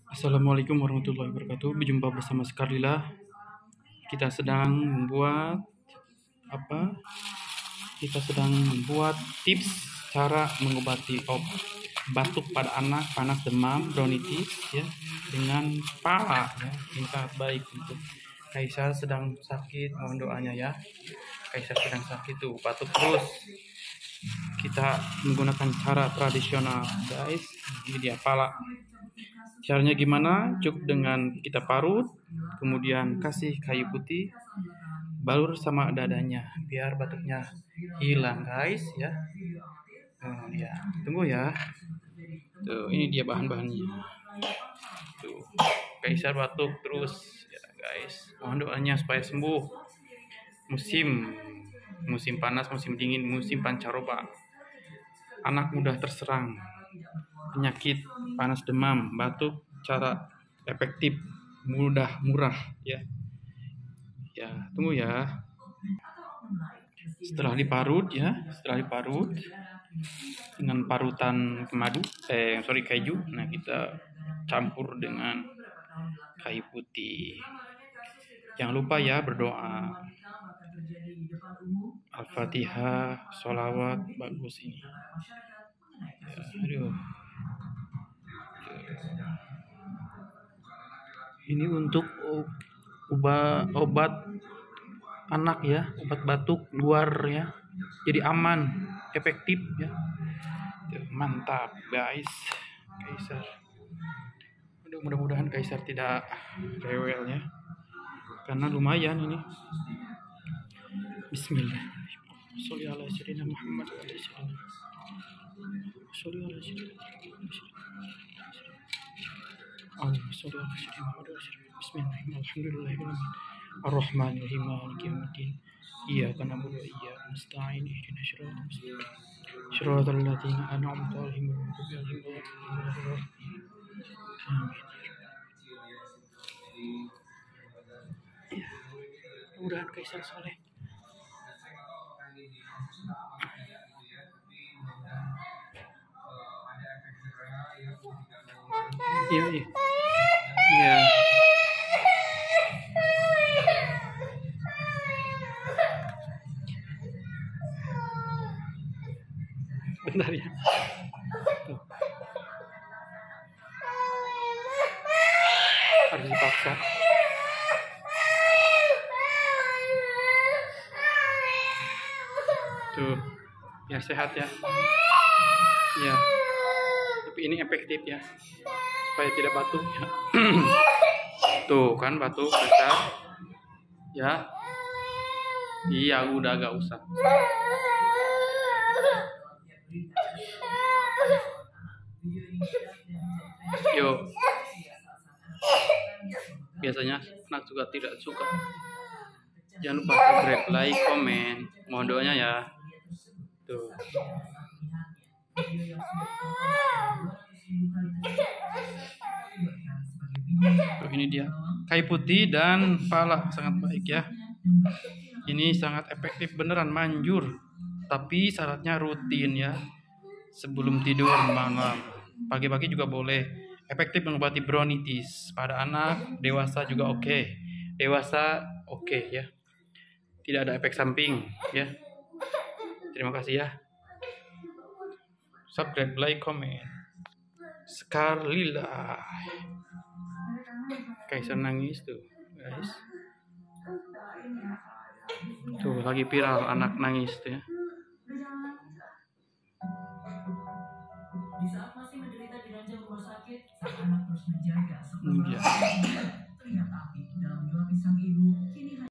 Assalamualaikum warahmatullahi wabarakatuh. Berjumpa bersama Skarlila. Kita sedang membuat apa? Kita sedang membuat tips cara mengobati batuk pada anak, panas, demam, bronkitis ya dengan pala ya. Ini sangat baik untuk Kaisar sedang sakit, mohon doanya ya. Kaisar sedang sakit tuh, batuk terus. Kita menggunakan cara tradisional, guys. Ini dia pala. Caranya gimana? Cukup dengan kita parut, kemudian kasih kayu putih, balur sama dadanya, biar batuknya hilang, guys ya. Ya, tunggu ya. Tuh, ini dia bahan-bahannya. Tuh, Kaisar batuk terus, ya guys. Mohon doanya supaya sembuh. Musim panas, musim dingin, musim pancaroba. Anak mudah terserang penyakit panas, demam, batuk. Cara efektif, mudah, murah ya. Tunggu ya. Setelah diparut dengan parutan keju. Nah, kita campur dengan kayu putih. Jangan lupa ya berdoa. Al-Fatihah, sholawat, bagus ini. Aduh. Ini untuk obat anak ya, obat batuk luar ya. Jadi aman, efektif ya. Mantap guys, Kaisar. Aduh, mudah-mudahan Kaisar tidak rewel ya, karena lumayan ini. Bismillahirrahmanirrahim. Sholli ala sayyidina Muhammad wa ala sayyidina. Sholli ala sayyidina Muhammad. Bismillahirrahmanirrahim. Alhamdulillahirabbil Ar-Rahmanirrahim. Maliki yaumiddin. Iyyaka na'budu wa iyyaka nasta'in. Ihdinas siratal mustaqim. Shiratal ladzina an'amta 'alaihim ghairil maghdubi 'alaihim. Mudah-mudahan Kaisar soleh. Iya. Bentar ya. Tuh. Harus dipaksa. Tuh, biar sehat ya. Ya. Tapi ini efektif ya, supaya tidak batuk ya. Tuh kan batuk besar. Ya. Iya, udah gak usah. Yuk. Biasanya anak juga tidak suka. Jangan lupa subscribe, like, komen. Mohon doanya ya. Tuh. Tuh, ini dia. Kayu putih dan pala sangat baik ya. Ini sangat efektif beneran, manjur. Tapi syaratnya rutin ya. Sebelum tidur malam. Pagi-pagi juga boleh. Efektif mengobati bronkitis pada anak, dewasa juga oke. Dewasa oke ya. Tidak ada efek samping ya. Terima kasih ya. Subscribe, like, comment. Skarlila. Kaisar nangis tuh, guys. Tuh lagi viral anak nangis tuh ya. Di saat masih menderita di ranjang rumah sakit, sang anak terus menjaga sepenuhnya. Ternyata api dalam dua pisang ibu kini